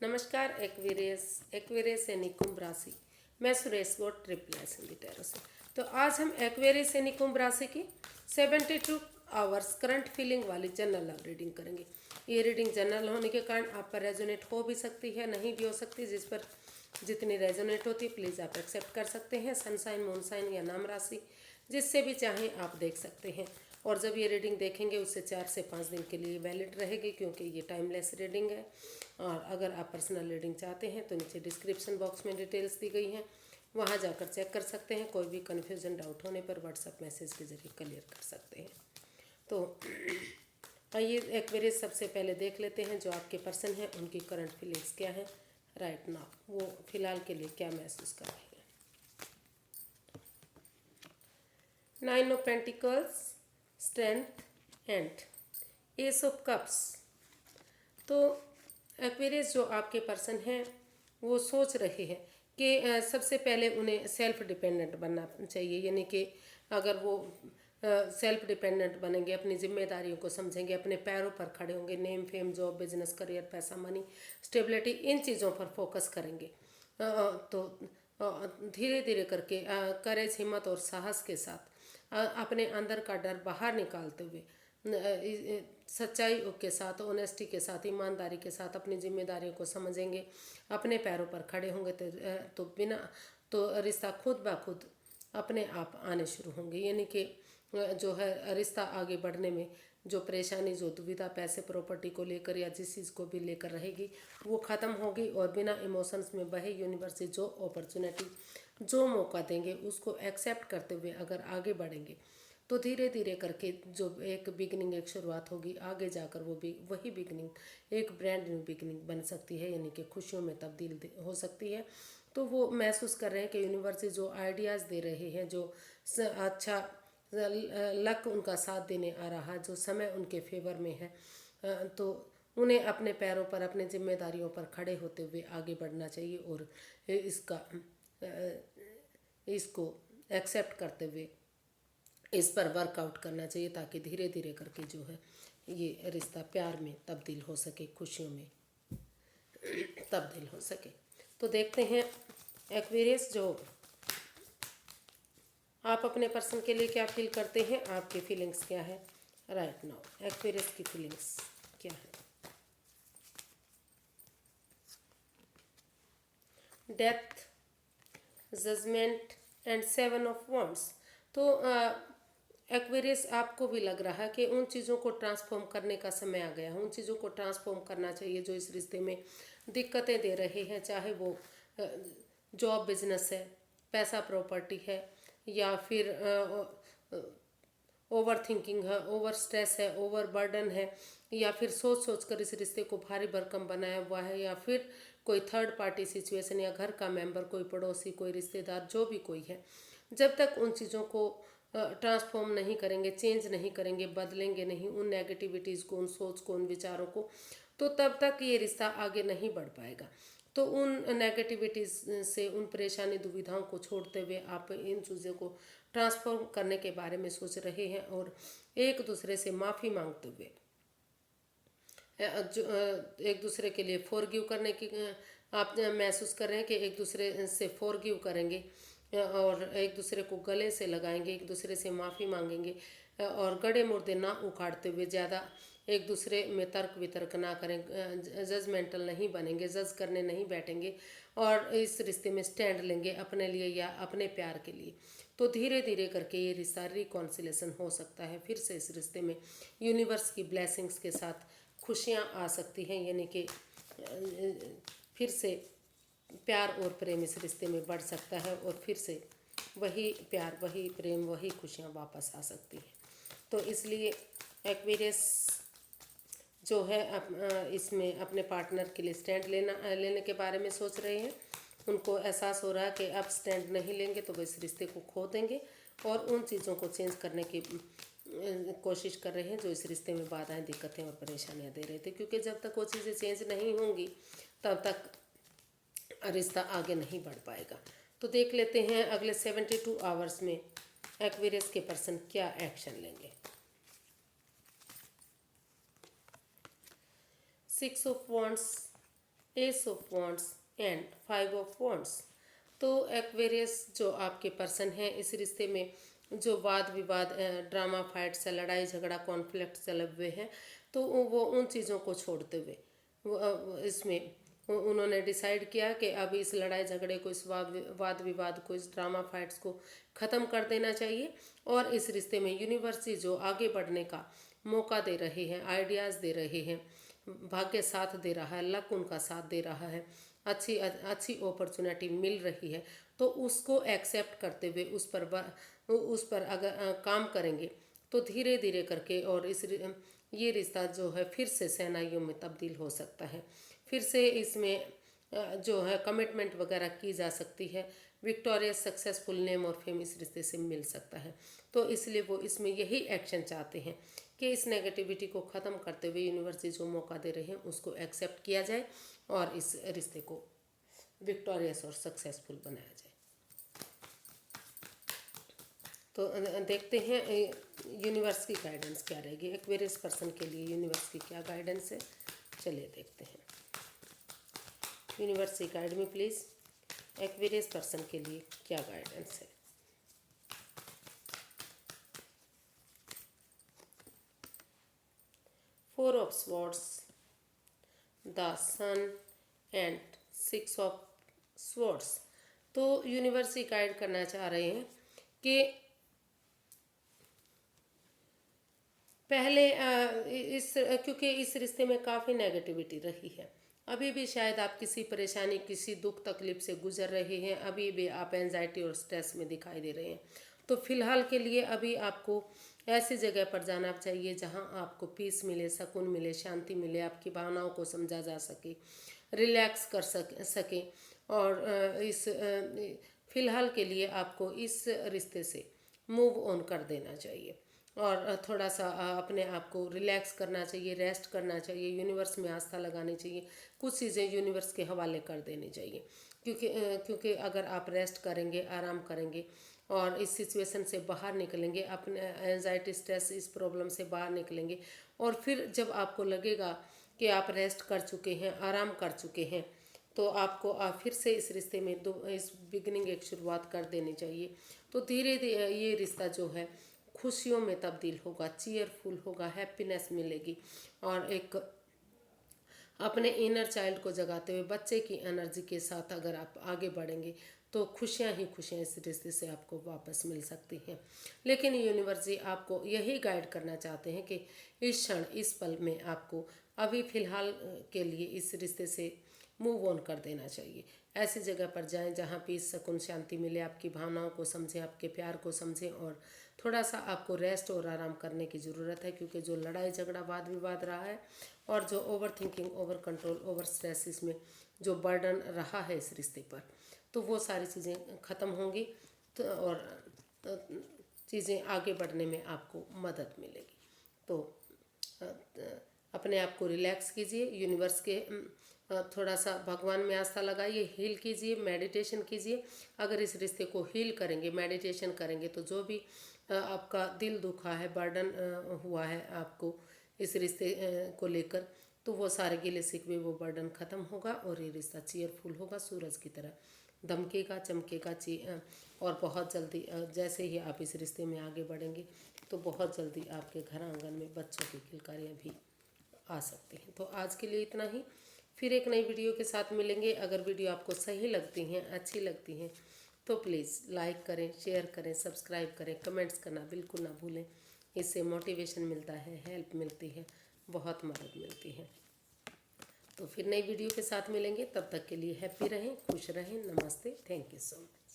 नमस्कार एक्वेरियस यानी कुंभ राशि। मैं Suresh Gaur triple S Hindi tarot से। तो आज हम एक्वेरियस यानी कुंभ राशि की 72 आवर्स करंट फीलिंग वाली जनरल लव रीडिंग करेंगे। ये रीडिंग जनरल होने के कारण आप पर रेजोनेट हो भी सकती है, नहीं भी हो सकती। जिस पर जितनी रेजोनेट होती है प्लीज़ आप एक्सेप्ट कर सकते हैं। सनसाइन, मूनसाइन या नाम राशि जिससे भी चाहें आप देख सकते हैं। और जब ये रीडिंग देखेंगे उससे 4 से 5 दिन के लिए वैलिड रहेगी, क्योंकि ये टाइमलेस रीडिंग है। और अगर आप पर्सनल रीडिंग चाहते हैं तो नीचे डिस्क्रिप्शन बॉक्स में डिटेल्स दी गई हैं, वहाँ जाकर चेक कर सकते हैं। कोई भी कन्फ्यूज़न, डाउट होने पर व्हाट्सएप मैसेज के जरिए क्लियर कर सकते हैं। तो आइए एक्वेरियस सबसे पहले देख लेते हैं जो आपके पर्सन हैं उनकी करंट फीलिंग्स क्या है राइट नाउ, वो फिलहाल के लिए क्या महसूस कर रहे हैं। 9 of pentacles, strength and S of cups. तो एक्वेरियस जो आपके पर्सन हैं वो सोच रहे हैं कि सबसे पहले उन्हें सेल्फ डिपेंडेंट बनना चाहिए। यानी कि अगर वो सेल्फ डिपेंडेंट बनेंगे, अपनी जिम्मेदारियों को समझेंगे, अपने पैरों पर खड़े होंगे, name fame, job, business, career, पैसा, मनी, स्टेबिलिटी, इन चीज़ों पर फोकस करेंगे। तो धीरे धीरे करके करेज, हिम्मत और साहस के साथ अपने अंदर का डर बाहर निकालते हुए सच्चाई के साथ, ऑनेस्टी के साथ, ईमानदारी के साथ अपनी जिम्मेदारियों को समझेंगे, अपने पैरों पर खड़े होंगे तो बिना तो रिश्ता खुद ब खुद अपने आप आने शुरू होंगे। यानी कि जो है रिश्ता आगे बढ़ने में जो परेशानी, जो दुविधा पैसे प्रॉपर्टी को लेकर या जिस चीज़ को भी लेकर रहेगी वो ख़त्म होगी। और बिना इमोशंस में बहे यूनिवर्स से जो अपॉर्चुनिटी, जो मौका देंगे उसको एक्सेप्ट करते हुए अगर आगे बढ़ेंगे तो धीरे धीरे करके जो एक बिगनिंग, एक शुरुआत होगी, आगे जाकर वो भी वही बिगनिंग एक ब्रांड न्यू बिगनिंग बन सकती है। यानी कि खुशियों में तब्दील हो सकती है। तो वो महसूस कर रहे हैं कि यूनिवर्स से जो आइडियाज़ दे रहे हैं, जो अच्छा लक उनका साथ देने आ रहा है, जो समय उनके फेवर में है, तो उन्हें अपने पैरों पर, अपने जिम्मेदारियों पर खड़े होते हुए आगे बढ़ना चाहिए। और इसको एक्सेप्ट करते हुए इस पर वर्कआउट करना चाहिए, ताकि धीरे धीरे करके जो है ये रिश्ता प्यार में तब्दील हो सके, खुशियों में तब्दील हो सके। तो देखते हैं एक्वेरियस जो आप अपने पर्सन के लिए क्या फील करते हैं, आपकी फीलिंग्स क्या है राइट नाउ। एक्वेरियस की फीलिंग्स क्या है। Death, judgement and 7 of wands. तो एक्वेरियस आपको भी लग रहा है कि उन चीज़ों को ट्रांसफॉर्म करने का समय आ गया है। उन चीज़ों को ट्रांसफॉर्म करना चाहिए जो इस रिश्ते में दिक्कतें दे रहे हैं, चाहे वो जॉब, बिजनेस है, पैसा, प्रॉपर्टी है, या फिर ओवर थिंकिंग है, ओवर स्ट्रेस है, ओवर बर्डन है, या फिर सोच सोच कर इस रिश्ते को भारी भरकम बनाया हुआ है, या फिर कोई थर्ड पार्टी सिचुएशन, या घर का मेंबर, कोई पड़ोसी, कोई रिश्तेदार, जो भी कोई है, जब तक उन चीज़ों को ट्रांसफॉर्म नहीं करेंगे, चेंज नहीं करेंगे, बदलेंगे नहीं उन नेगेटिविटीज़ को, उन सोच को, उन विचारों को, तो तब तक ये रिश्ता आगे नहीं बढ़ पाएगा। तो उन नेगेटिविटीज़ से, उन परेशानी, दुविधाओं को छोड़ते हुए आप इन चीज़ों को ट्रांसफॉर्म करने के बारे में सोच रहे हैं। और एक दूसरे से माफ़ी मांगते हुए एक दूसरे के लिए फॉरगिव करने की आप महसूस कर रहे हैं कि एक दूसरे से फॉरगिव करेंगे और एक दूसरे को गले से लगाएंगे, एक दूसरे से माफ़ी मांगेंगे, और गड़े मुर्दे ना उखाड़ते हुए ज़्यादा एक दूसरे में तर्क वितर्क ना करें, जजमेंटल नहीं बनेंगे, जज करने नहीं बैठेंगे, और इस रिश्ते में स्टैंड लेंगे अपने लिए या अपने प्यार के लिए। तो धीरे धीरे करके ये रिश्ता रिकॉन्सिलेशन हो सकता है। फिर से इस रिश्ते में यूनिवर्स की ब्लेसिंग्स के साथ खुशियाँ आ सकती हैं। यानी कि फिर से प्यार और प्रेम इस रिश्ते में बढ़ सकता है, और फिर से वही प्यार, वही प्रेम, वही खुशियाँ वापस आ सकती हैं। तो इसलिए एक्वेरियस जो है इसमें अपने पार्टनर के लिए स्टैंड लेने के बारे में सोच रहे हैं। उनको एहसास हो रहा है कि अब स्टैंड नहीं लेंगे तो वो इस रिश्ते को खो देंगे, और उन चीज़ों को चेंज करने की कोशिश कर रहे हैं जो इस रिश्ते में बाधाएं, दिक्कतें और परेशानियां दे रहे थे। क्योंकि जब तक वो चीज़ें चेंज नहीं होंगी तब तक रिश्ता आगे नहीं बढ़ पाएगा। तो देख लेते हैं अगले 72 आवर्स में एक्वेरियस के पर्सन क्या एक्शन लेंगे। 6 of wands S of wands and 5 of wands. तो एक्वेरियस जो आपके पर्सन हैं, इस रिश्ते में जो वाद विवाद, ड्रामा, फाइट्स, लड़ाई झगड़ा, कॉन्फ्लिक्ट चले हुए हैं, तो वो उन चीज़ों को छोड़ते हुए इसमें उन्होंने डिसाइड किया कि अब इस लड़ाई झगड़े को, इस वाद विवाद को, इस ड्रामा फाइट्स को ख़त्म कर देना चाहिए। और इस रिश्ते में यूनिवर्स जो आगे बढ़ने का मौका दे रहे हैं, आइडियाज़ दे रहे हैं, भाग्य साथ दे रहा है, लक उनका साथ दे रहा है, अच्छी अच्छी अपॉर्चुनिटी मिल रही है, तो उसको एक्सेप्ट करते हुए उस पर अगर काम करेंगे तो धीरे धीरे करके, और ये रिश्ता जो है फिर से शहनाइयों में तब्दील हो सकता है, फिर से इसमें जो है कमिटमेंट वगैरह की जा सकती है, विक्टोरियस सक्सेसफुल नेम और फेम इस रिश्ते से मिल सकता है। तो इसलिए वो इसमें यही एक्शन चाहते हैं कि इस नेगेटिविटी को ख़त्म करते हुए यूनिवर्स जो मौका दे रहे हैं उसको एक्सेप्ट किया जाए और इस रिश्ते को विक्टोरियस और सक्सेसफुल बनाया जाए। तो देखते हैं यूनिवर्स की गाइडेंस क्या रहेगी, एक्वेरियस पर्सन के लिए यूनिवर्स की क्या गाइडेंस है। चलिए देखते हैं। यूनिवर्स से गाइड में प्लीज़, एक्वेरियस पर्सन के लिए क्या गाइडेंस है। Four of swords, the sun and 6 of swords. तो यूनिवर्स ही गाइड करना चाह रहे हैं कि पहले क्योंकि इस रिश्ते में काफ़ी नेगेटिविटी रही है, अभी भी शायद आप किसी परेशानी, किसी दुख तकलीफ से गुजर रहे हैं, अभी भी आप एंजाइटी और स्ट्रेस में दिखाई दे रहे हैं। तो फिलहाल के लिए अभी आपको ऐसी जगह पर जाना चाहिए जहां आपको पीस मिले, सुकून मिले, शांति मिले, आपकी भावनाओं को समझा जा सके, रिलैक्स कर सके। और फिलहाल के लिए आपको इस रिश्ते से मूव ऑन कर देना चाहिए और थोड़ा सा अपने आप को रिलैक्स करना चाहिए, रेस्ट करना चाहिए, यूनिवर्स में आस्था लगानी चाहिए, कुछ चीज़ें यूनिवर्स के हवाले कर देनी चाहिए। क्योंकि अगर आप रेस्ट करेंगे, आराम करेंगे और इस सिचुएशन से बाहर निकलेंगे, अपने एंजाइटी, स्ट्रेस, इस प्रॉब्लम से बाहर निकलेंगे, और फिर जब आपको लगेगा कि आप रेस्ट कर चुके हैं, आराम कर चुके हैं, तो आपको फिर से इस रिश्ते में इस बिगिनिंग एक शुरुआत कर देनी चाहिए। तो धीरे धीरे ये रिश्ता जो है खुशियों में तब्दील होगा, चीयरफुल होगा, हैप्पीनेस मिलेगी, और एक अपने इनर चाइल्ड को जगाते हुए बच्चे की एनर्जी के साथ अगर आप आगे बढ़ेंगे तो खुशियां ही खुशियां इस रिश्ते से आपको वापस मिल सकती हैं। लेकिन यूनिवर्स जी आपको यही गाइड करना चाहते हैं कि इस क्षण, इस पल में आपको अभी फ़िलहाल के लिए इस रिश्ते से मूव ऑन कर देना चाहिए। ऐसी जगह पर जाएं जहां पीस, सुकून, शांति मिले, आपकी भावनाओं को समझें, आपके प्यार को समझें, और थोड़ा सा आपको रेस्ट और आराम करने की ज़रूरत है, क्योंकि जो लड़ाई झगड़ा, वाद विवाद रहा है और जो over thinking, over control, over stress, इसमें जो बर्डन रहा है इस रिश्ते पर, तो वो सारी चीज़ें ख़त्म होंगी, तो और चीज़ें आगे बढ़ने में आपको मदद मिलेगी। तो अपने आप को रिलैक्स कीजिए, यूनिवर्स के थोड़ा सा भगवान में आस्था लगाइए, हील कीजिए, मेडिटेशन कीजिए। अगर इस रिश्ते को हील करेंगे, मेडिटेशन करेंगे, तो जो भी आपका दिल दुखा है, बर्डन हुआ है आपको इस रिश्ते को लेकर, तो वो सारे गिले शिकवे, वो बर्डन ख़त्म होगा और ये रिश्ता चीयरफुल होगा, सूरज की तरह दमकेगा, चमकेगा। और बहुत जल्दी जैसे ही आप इस रिश्ते में आगे बढ़ेंगे तो बहुत जल्दी आपके घर आंगन में बच्चों की किलकारियाँ भी आ सकती हैं। तो आज के लिए इतना ही, फिर एक नई वीडियो के साथ मिलेंगे। अगर वीडियो आपको सही लगती हैं, अच्छी लगती हैं, तो प्लीज़ लाइक करें, शेयर करें, सब्सक्राइब करें, कमेंट्स करना बिल्कुल ना भूलें। इससे मोटिवेशन मिलता है, हेल्प मिलती है, बहुत मदद मिलती है। तो फिर नई वीडियो के साथ मिलेंगे, तब तक के लिए हैप्पी रहें, खुश रहें। नमस्ते, थैंक यू सो मच।